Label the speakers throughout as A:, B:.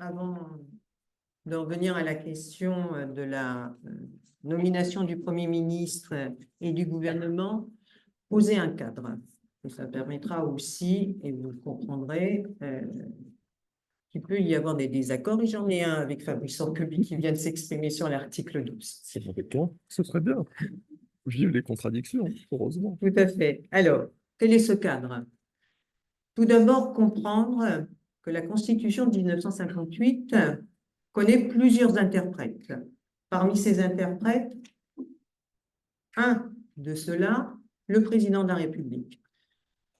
A: avant de revenir à la question de la nomination du Premier ministre et du gouvernement, poser un cadre. Et ça permettra aussi, et vous le comprendrez, qu'il peut y avoir des désaccords. Et j'en ai un avec Fabrice Orqueby qui vient de s'exprimer sur l'article 12.
B: C'est avec toi, ce serait bien. Vive les contradictions, heureusement.
A: Tout à fait. Alors, quel est ce cadre? Tout d'abord, comprendre que la Constitution de 1958 connaît plusieurs interprètes. Parmi ces interprètes, un de ceux-là, le président de la République,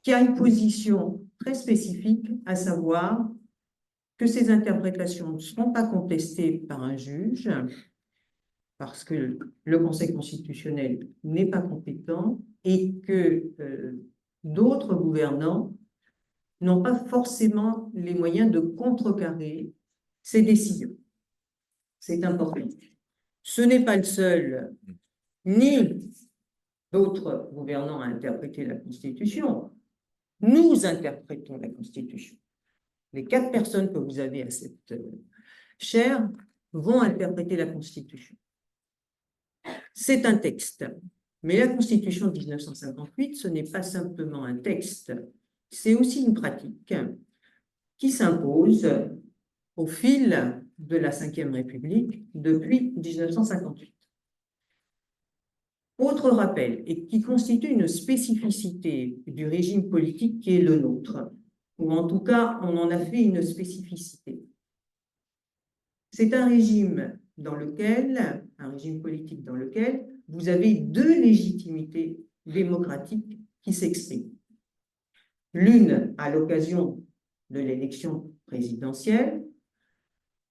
A: qui a une position très spécifique, à savoir que ces interprétations ne seront pas contestées par un juge, parce que le Conseil constitutionnel n'est pas compétent et que d'autres gouvernants n'ont pas forcément les moyens de contrecarrer ces décisions. C'est important. Ce n'est pas le seul, ni d'autres gouvernants à interpréter la Constitution. Nous interprétons la Constitution. Les 4 personnes que vous avez à cette chaire vont interpréter la Constitution. C'est un texte. Mais la Constitution de 1958, ce n'est pas simplement un texte, c'est aussi une pratique qui s'impose au fil de la Ve République depuis 1958. Autre rappel, et qui constitue une spécificité du régime politique qui est le nôtre, ou en tout cas, on en a fait une spécificité. C'est un régime politique dans lequel vous avez 2 légitimités démocratiques qui s'expriment. L'une à l'occasion de l'élection présidentielle,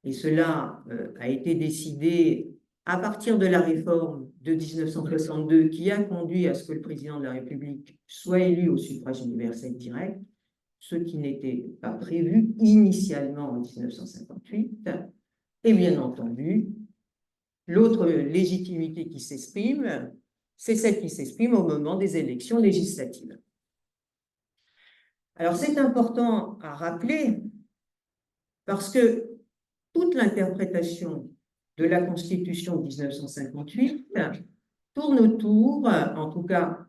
A: et cela a été décidé à partir de la réforme de 1962 qui a conduit à ce que le président de la République soit élu au suffrage universel direct, ce qui n'était pas prévu initialement en 1958, et bien entendu, l'autre légitimité qui s'exprime, c'est celle qui s'exprime au moment des élections législatives. Alors, c'est important à rappeler parce que toute l'interprétation de la Constitution de 1958 tourne autour, en tout cas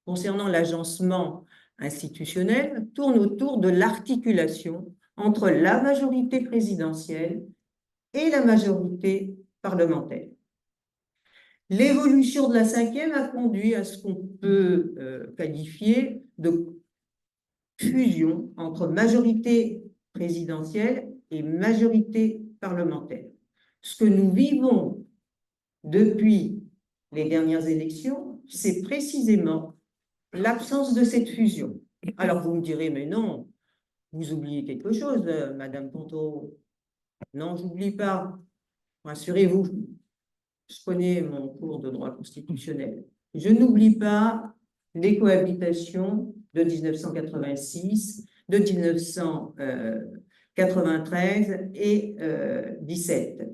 A: concernant l'agencement institutionnel, tourne autour de l'articulation entre la majorité présidentielle et la majorité parlementaire. L'évolution de la Ve a conduit à ce qu'on peut qualifier de fusion entre majorité présidentielle et majorité parlementaire. Ce que nous vivons depuis les dernières élections, c'est précisément l'absence de cette fusion. Alors vous me direz, mais non, vous oubliez quelque chose, Madame Ponto. Non, j'oublie pas. Rassurez-vous, je connais mon cours de droit constitutionnel. Je n'oublie pas les cohabitations de 1986, de 1993 et 17.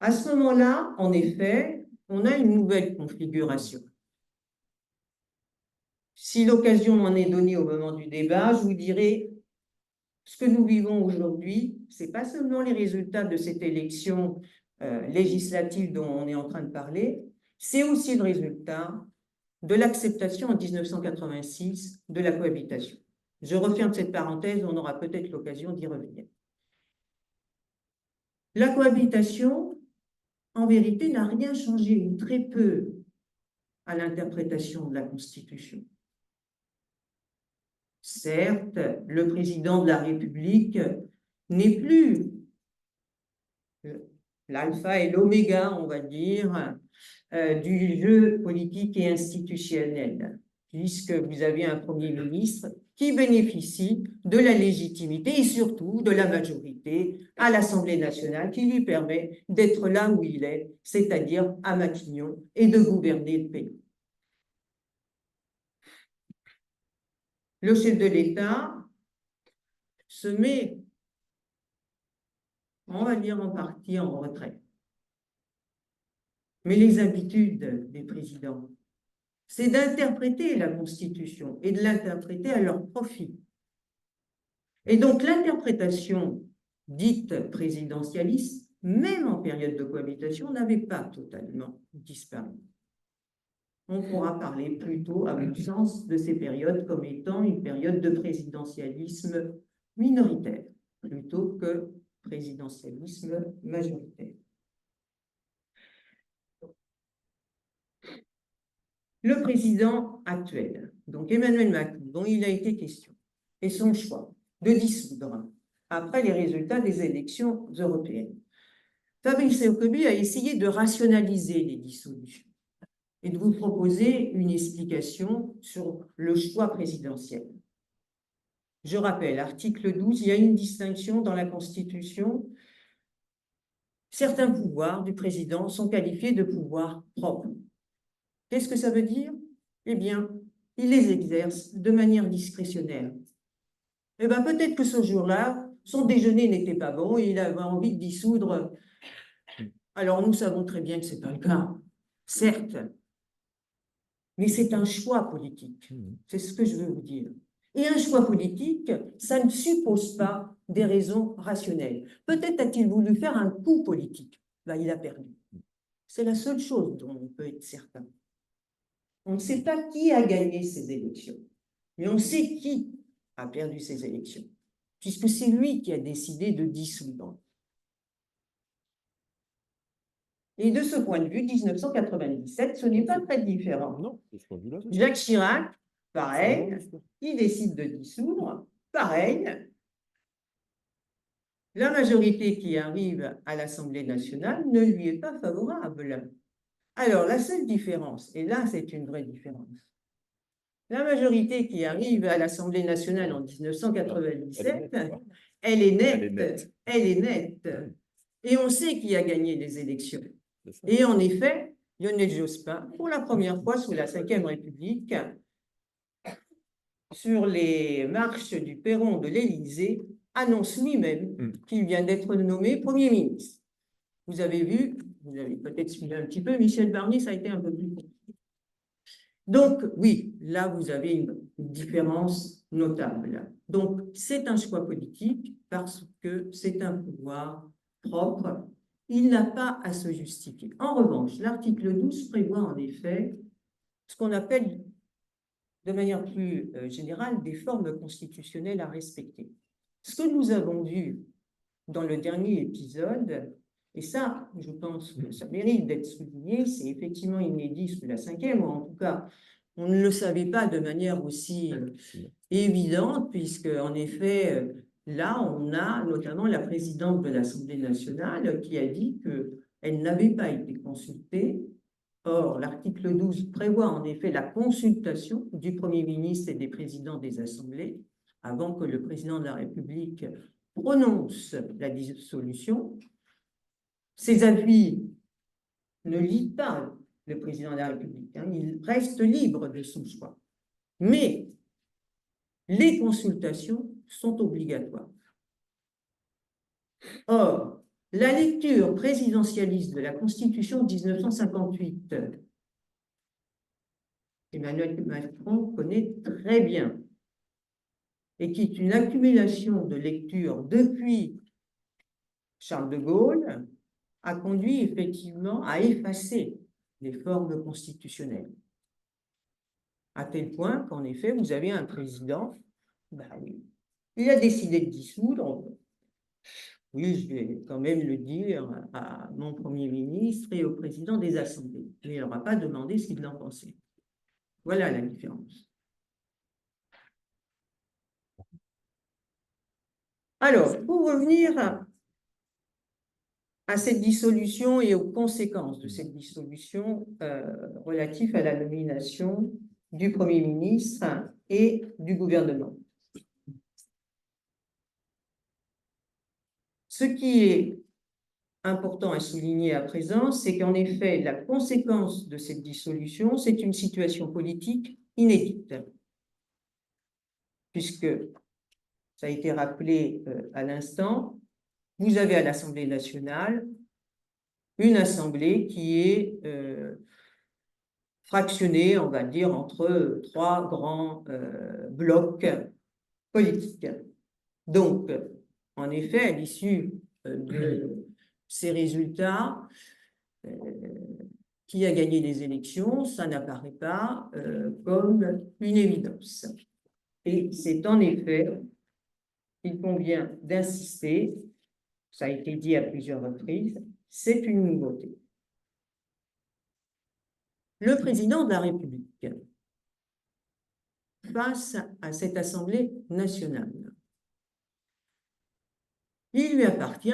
A: À ce moment-là, en effet, on a une nouvelle configuration. Si l'occasion m'en est donnée au moment du débat, je vous dirai ce que nous vivons aujourd'hui, ce n'est pas seulement les résultats de cette élection législative dont on est en train de parler, c'est aussi le résultat de l'acceptation en 1986 de la cohabitation. Je referme cette parenthèse, on aura peut-être l'occasion d'y revenir. La cohabitation, en vérité, n'a rien changé, ou très peu, à l'interprétation de la Constitution. Certes, le président de la République n'est plus l'alpha et l'oméga, on va dire, du jeu politique et institutionnel, puisque vous avez un Premier ministre qui bénéficie de la légitimité et surtout de la majorité à l'Assemblée nationale qui lui permet d'être là où il est, c'est-à-dire à Matignon, et de gouverner le pays. Le chef de l'État se met, on va dire en partie, en retrait. Mais les habitudes des présidents, c'est d'interpréter la Constitution et de l'interpréter à leur profit. Et donc, l'interprétation dite présidentialiste, même en période de cohabitation, n'avait pas totalement disparu. On pourra parler plutôt, à mon sens, de ces périodes comme étant une période de présidentialisme minoritaire, plutôt que présidentialisme majoritaire. Le président actuel, donc Emmanuel Macron, dont il a été question, et son choix de dissoudre après les résultats des élections européennes. Fabrice Lecoq a essayé de rationaliser les dissolutions et de vous proposer une explication sur le choix présidentiel. Je rappelle, article 12, il y a une distinction dans la Constitution. Certains pouvoirs du président sont qualifiés de pouvoirs propres. Qu'est-ce que ça veut dire? Eh bien, il les exerce de manière discrétionnaire. Eh bien, peut-être que ce jour-là, son déjeuner n'était pas bon et il avait envie de dissoudre. Alors, nous savons très bien que ce n'est pas le cas, certes, mais c'est un choix politique. C'est ce que je veux vous dire. Et un choix politique, ça ne suppose pas des raisons rationnelles. Peut-être a-t-il voulu faire un coup politique. Ben, il a perdu. C'est la seule chose dont on peut être certain. On ne sait pas qui a gagné ces élections, mais on sait qui a perdu ces élections, puisque c'est lui qui a décidé de dissoudre. Et de ce point de vue, 1997, ce n'est pas très différent.
B: Non,
A: Jacques Chirac, pareil, il décide de dissoudre, pareil. La majorité qui arrive à l'Assemblée nationale ne lui est pas favorable. Alors, la seule différence, et là c'est une vraie différence, la majorité qui arrive à l'Assemblée nationale en 1997, elle est nette. Et on sait qui a gagné les élections. Et en effet, Lionel Jospin, pour la première fois sous la Ve République, sur les marches du perron de l'Élysée, annonce lui-même qu'il vient d'être nommé Premier ministre. Vous avez vu, vous avez peut-être suivi un petit peu, Michel Barnier, ça a été un peu plus compliqué. Donc, oui, là, vous avez une différence notable. Donc, c'est un choix politique parce que c'est un pouvoir propre. Il n'a pas à se justifier. En revanche, l'article 12 prévoit en effet ce qu'on appelle de manière plus générale des formes constitutionnelles à respecter. Ce que nous avons vu dans le dernier épisode, et ça, je pense que ça mérite d'être souligné, c'est effectivement inédit sous la Ve, ou en tout cas, on ne le savait pas de manière aussi évidente, puisque en effet, là, on a notamment la présidente de l'Assemblée nationale qui a dit qu'elle n'avait pas été consultée. Or, l'article 12 prévoit en effet la consultation du Premier ministre et des présidents des assemblées avant que le président de la République prononce la dissolution. Ces avis ne lient pas le président de la République, il reste libre de son choix. Mais les consultations sont obligatoires. Or, la lecture présidentialiste de la Constitution de 1958, Emmanuel Macron connaît très bien, et qui est une accumulation de lectures depuis Charles de Gaulle, a conduit effectivement à effacer les formes constitutionnelles. À tel point qu'en effet, vous avez un président, oui, il a décidé de dissoudre. Oui, je vais quand même le dire à mon Premier ministre et au président des assemblées. Mais il n'aura pas demandé ce qu'il en pensait. Voilà la différence. Alors, pour revenir à cette dissolution et aux conséquences de cette dissolution relatives à la nomination du Premier ministre et du gouvernement. Ce qui est important à souligner à présent, c'est qu'en effet, la conséquence de cette dissolution, c'est une situation politique inédite, puisque, ça a été rappelé à l'instant, vous avez à l'Assemblée nationale une assemblée qui est fractionnée, on va dire, entre trois grands blocs politiques. Donc, en effet, à l'issue de ces résultats, qui a gagné les élections, ça n'apparaît pas comme une évidence. Et c'est en effet, il convient d'insister, ça a été dit à plusieurs reprises, c'est une nouveauté. Le président de la République, face à cette Assemblée nationale, il lui appartient,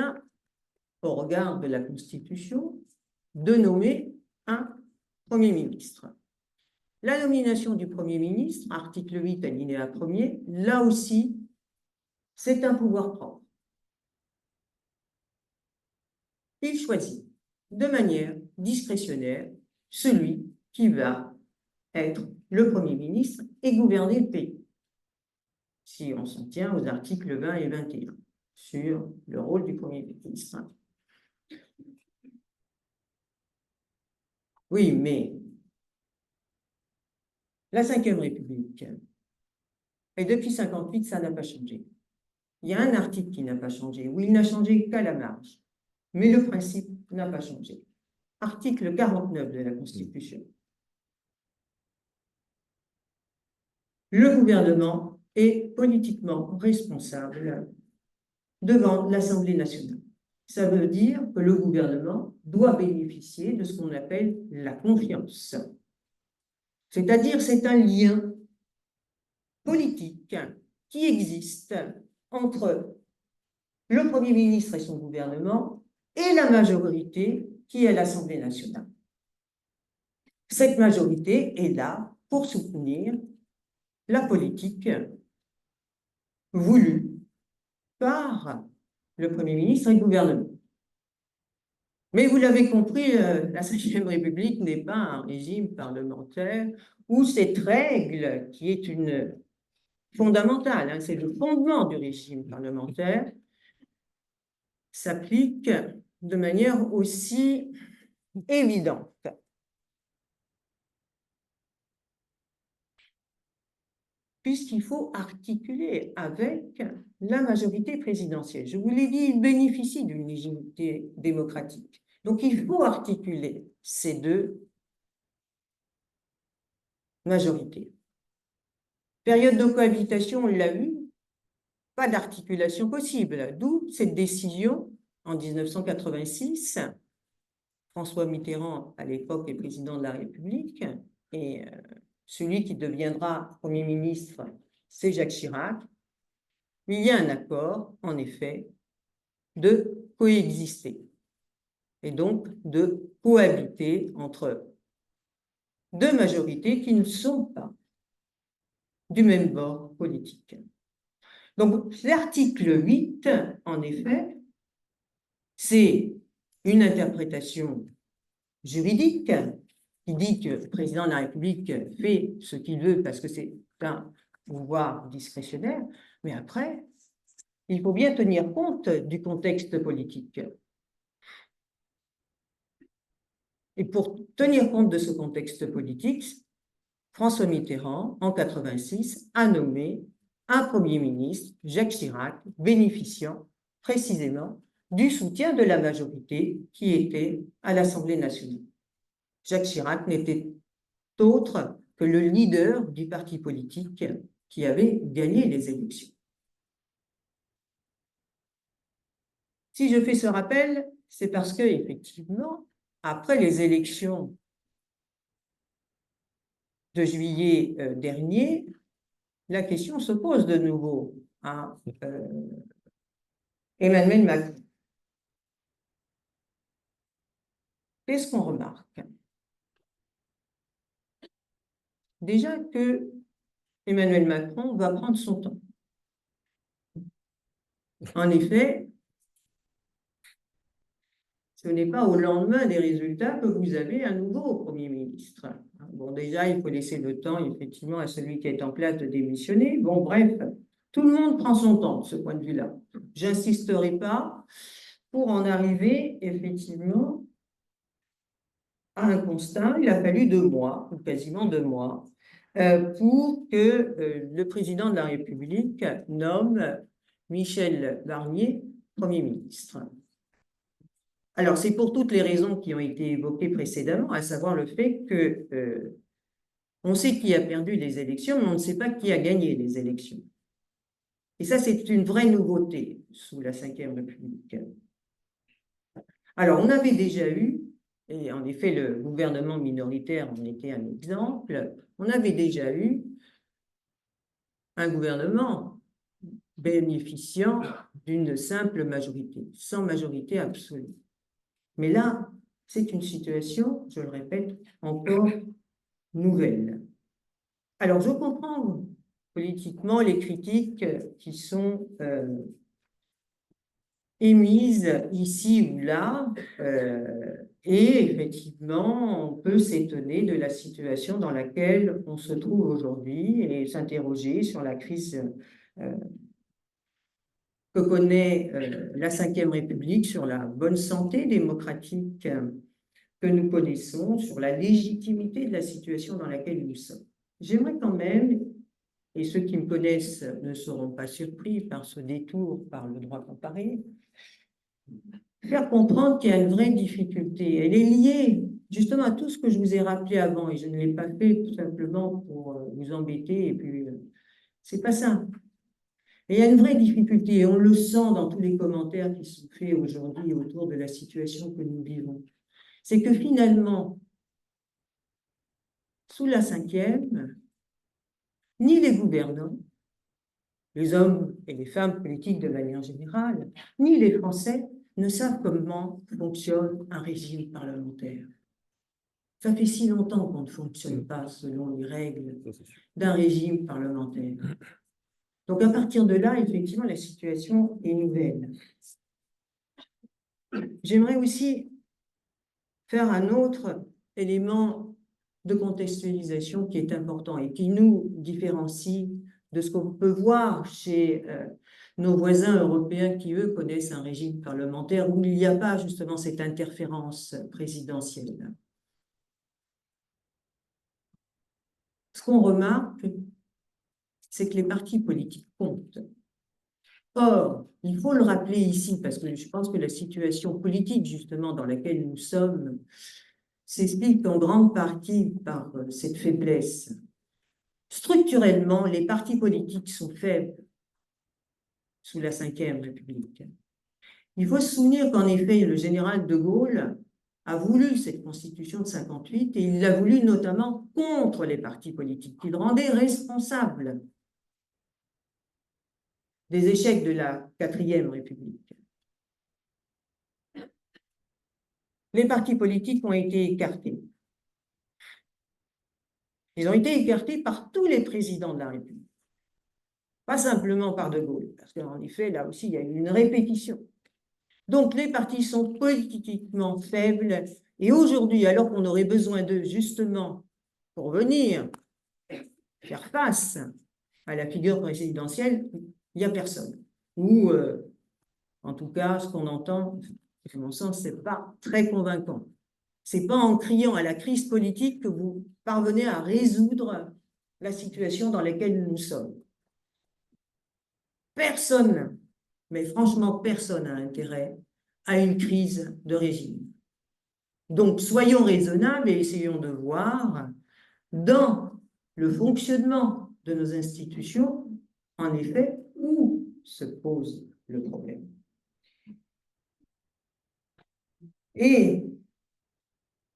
A: au regard de la Constitution, de nommer un Premier ministre. La nomination du Premier ministre, article 8, alinéa 1er, là aussi, c'est un pouvoir propre. Il choisit de manière discrétionnaire celui qui va être le Premier ministre et gouverner le pays, si on s'en tient aux articles 20 et 21 sur le rôle du Premier ministre. Oui, mais la Ve République, et depuis 1958, ça n'a pas changé. Il y a un article qui n'a pas changé, où il n'a changé qu'à la marge, mais le principe n'a pas changé. Article 49 de la Constitution. Le gouvernement est politiquement responsable devant l'Assemblée nationale. Ça veut dire que le gouvernement doit bénéficier de ce qu'on appelle la confiance. C'est-à-dire, c'est un lien politique qui existe entre le Premier ministre et son gouvernement et la majorité qui est l'Assemblée nationale. Cette majorité est là pour soutenir la politique voulue par le Premier ministre et le gouvernement. Mais vous l'avez compris, la Ve République n'est pas un régime parlementaire où cette règle, qui est une fondamentale, hein, c'est le fondement du régime parlementaire, s'applique de manière aussi évidente. Puisqu'il faut articuler avec la majorité présidentielle. Je vous l'ai dit, il bénéficie d'une légitimité démocratique. Donc, il faut articuler ces deux majorités. Période de cohabitation, on l'a vu, pas d'articulation possible, d'où cette décision en 1986. François Mitterrand, à l'époque, est président de la République, et celui qui deviendra Premier ministre, c'est Jacques Chirac. Il y a un accord, en effet, de coexister, et donc de cohabiter entre deux majorités qui ne sont pas du même bord politique. Donc, l'article 8, en effet, c'est une interprétation juridique qui dit que le président de la République fait ce qu'il veut parce que c'est un pouvoir discrétionnaire, mais après, il faut bien tenir compte du contexte politique. Et pour tenir compte de ce contexte politique, François Mitterrand, en 1986, a nommé un Premier ministre, Jacques Chirac, bénéficiant précisément du soutien de la majorité qui était à l'Assemblée nationale. Jacques Chirac n'était autre que le leader du parti politique qui avait gagné les élections. Si je fais ce rappel, c'est parce que, effectivement, après les élections de juillet dernier, la question se pose de nouveau à Emmanuel Macron. Qu'est-ce qu'on remarque? Déjà que Emmanuel Macron va prendre son temps. En effet, ce n'est pas au lendemain des résultats que vous avez un nouveau Premier ministre. Bon, déjà, il faut laisser le temps, effectivement, à celui qui est en place de démissionner. Bon, bref, tout le monde prend son temps de ce point de vue-là. Je n'insisterai pas pour en arriver, effectivement, à un constat. Il a fallu 2 mois, ou quasiment 2 mois, pour que le président de la République nomme Michel Barnier, Premier ministre. Alors, c'est pour toutes les raisons qui ont été évoquées précédemment, à savoir le fait que on sait qui a perdu les élections, mais on ne sait pas qui a gagné les élections. Et ça, c'est une vraie nouveauté sous la Ve République. Alors, on avait déjà eu, et en effet, le gouvernement minoritaire en était un exemple, on avait déjà eu un gouvernement bénéficiant d'une simple majorité, sans majorité absolue. Mais là, c'est une situation, je le répète, encore nouvelle. Alors, je comprends politiquement les critiques qui sont émises ici ou là, et effectivement, on peut s'étonner de la situation dans laquelle on se trouve aujourd'hui et s'interroger sur la crise que connaît la Ve République, sur la bonne santé démocratique que nous connaissons, sur la légitimité de la situation dans laquelle nous sommes. J'aimerais quand même, et ceux qui me connaissent ne seront pas surpris par ce détour par le droit comparé, faire comprendre qu'il y a une vraie difficulté. Elle est liée justement à tout ce que je vous ai rappelé avant, et je ne l'ai pas fait tout simplement pour vous embêter, et puis c'est pas ça. Et il y a une vraie difficulté, et on le sent dans tous les commentaires qui sont faits aujourd'hui autour de la situation que nous vivons. C'est que finalement, sous la Ve, ni les gouvernants, les hommes et les femmes politiques de manière générale, ni les Français ne savent comment fonctionne un régime parlementaire. Ça fait si longtemps qu'on ne fonctionne pas selon les règles d'un régime parlementaire. Donc à partir de là, effectivement, la situation est nouvelle. J'aimerais aussi faire un autre élément de contextualisation qui est important et qui nous différencie de ce qu'on peut voir chez nos voisins européens qui, eux, connaissent un régime parlementaire où il n'y a pas justement cette interférence présidentielle. Ce qu'on remarque, c'est que les partis politiques comptent. Or, il faut le rappeler ici, parce que je pense que la situation politique, justement, dans laquelle nous sommes, s'explique en grande partie par cette faiblesse. Structurellement, les partis politiques sont faibles sous la Ve République. Il faut se souvenir qu'en effet, le général de Gaulle a voulu cette constitution de 58 et il l'a voulu notamment contre les partis politiques, qu'il rendait responsables des échecs de la Quatrième République. Les partis politiques ont été écartés. Ils ont été écartés par tous les présidents de la République. Pas simplement par de Gaulle, parce qu'en effet, là aussi, il y a eu une répétition. Donc, les partis sont politiquement faibles. Et aujourd'hui, alors qu'on aurait besoin d'eux, justement, pour venir faire face à la figure présidentielle, il n'y a personne. Ou, en tout cas, ce qu'on entend, à mon sens, ce n'est pas très convaincant. Ce n'est pas en criant à la crise politique que vous parvenez à résoudre la situation dans laquelle nous sommes. Personne, mais franchement, personne n'a intérêt à une crise de régime. Donc, soyons raisonnables et essayons de voir dans le fonctionnement de nos institutions, en effet, où se pose le problème. Et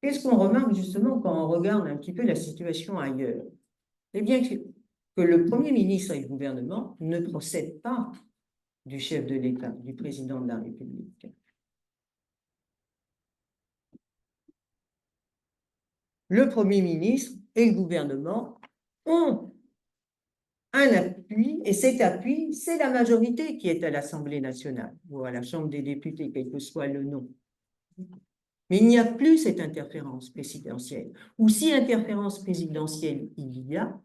A: qu'est-ce qu'on remarque justement quand on regarde un petit peu la situation ailleurs? Eh bien, que le Premier ministre et le gouvernement ne procèdent pas du chef de l'État, du président de la République. Le Premier ministre et le gouvernement ont un appui, et cet appui, c'est la majorité qui est à l'Assemblée nationale, ou à la Chambre des députés, quel que soit le nom. Mais il n'y a plus cette interférence présidentielle. Ou si interférence présidentielle il y a,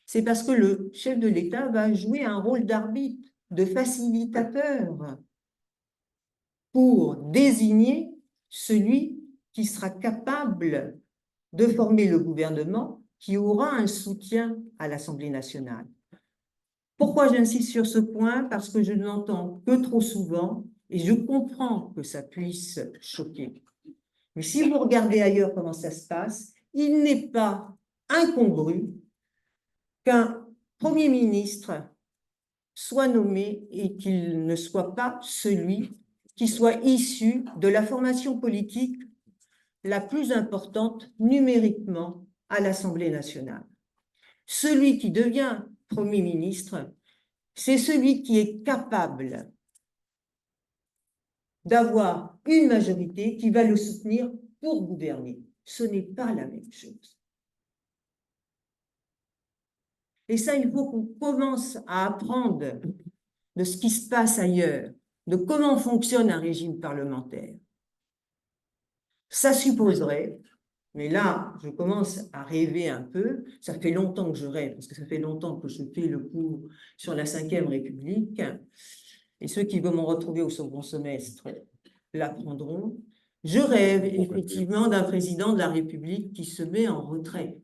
A: c'est parce que le chef de l'État va jouer un rôle d'arbitre, de facilitateur, pour désigner celui qui sera capable de former le gouvernement qui aura un soutien à l'Assemblée nationale. Pourquoi j'insiste sur ce point? Parce que je ne l'entends que trop souvent et je comprends que ça puisse choquer. Mais si vous regardez ailleurs comment ça se passe, il n'est pas incongru qu'un Premier ministre soit nommé et qu'il ne soit pas celui qui soit issu de la formation politique la plus importante numériquement à l'Assemblée nationale. Celui qui devient Premier ministre, c'est celui qui est capable d'avoir une majorité qui va le soutenir pour gouverner. Ce n'est pas la même chose. Et ça, il faut qu'on commence à apprendre de ce qui se passe ailleurs, de comment fonctionne un régime parlementaire. Ça supposerait, mais là, je commence à rêver un peu, ça fait longtemps que je rêve, parce que ça fait longtemps que je fais le cours sur la Ve République, et ceux qui vont me retrouver au second semestre l'apprendront. Je rêve effectivement d'un président de la République qui se met en retrait,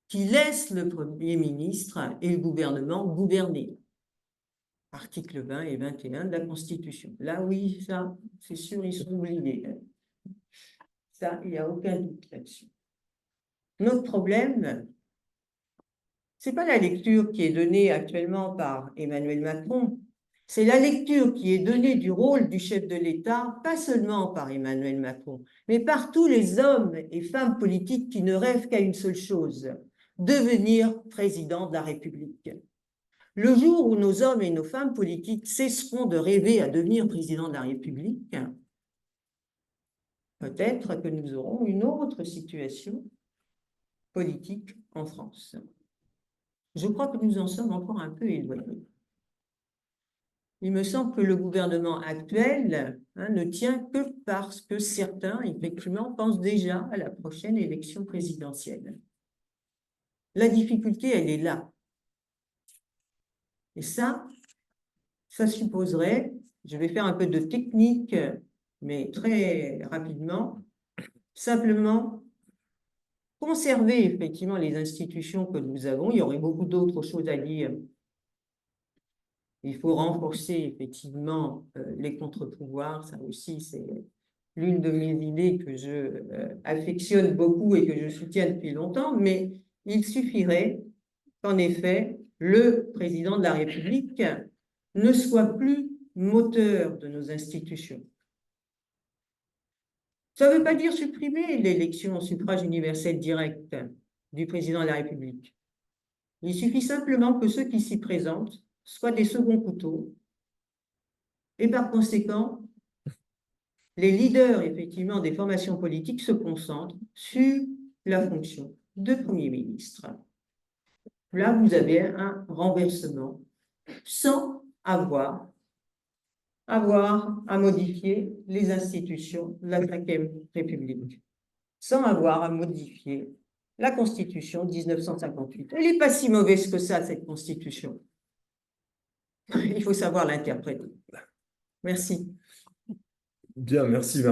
A: qui laisse le Premier ministre et le gouvernement gouverner. Articles 20 et 21 de la Constitution. Là, oui, ça, c'est sûr, ils sont oubliés. Ça, il n'y a aucun doute là-dessus. Notre problème, ce n'est pas la lecture qui est donnée actuellement par Emmanuel Macron, c'est la lecture qui est donnée du rôle du chef de l'État, pas seulement par Emmanuel Macron, mais par tous les hommes et femmes politiques qui ne rêvent qu'à une seule chose, devenir président de la République. Le jour où nos hommes et nos femmes politiques cesseront de rêver à devenir président de la République, peut-être que nous aurons une autre situation politique en France. Je crois que nous en sommes encore un peu éloignés. Il me semble que le gouvernement actuel ne tient que parce que certains, effectivement, pensent déjà à la prochaine élection présidentielle. La difficulté, elle est là. Et ça supposerait, je vais faire un peu de technique, mais très rapidement, simplement conserver effectivement les institutions que nous avons. Il y aurait beaucoup d'autres choses à dire. Il faut renforcer effectivement les contre-pouvoirs. Ça aussi, c'est l'une de mes idées que je affectionne beaucoup et que je soutiens depuis longtemps. Mais il suffirait qu'en effet, le président de la République ne soit plus moteur de nos institutions. Ça ne veut pas dire supprimer l'élection au suffrage universel direct du président de la République. Il suffit simplement que ceux qui s'y présentent soient des seconds couteaux et par conséquent, les leaders effectivement des formations politiques se concentrent sur la fonction de Premier ministre. Là, vous avez un renversement sans avoir à modifier les institutions de la Ve République, sans avoir à modifier la Constitution de 1958. Elle n'est pas si mauvaise que ça, cette Constitution. Il faut savoir l'interpréter. Merci.
B: Bien, merci.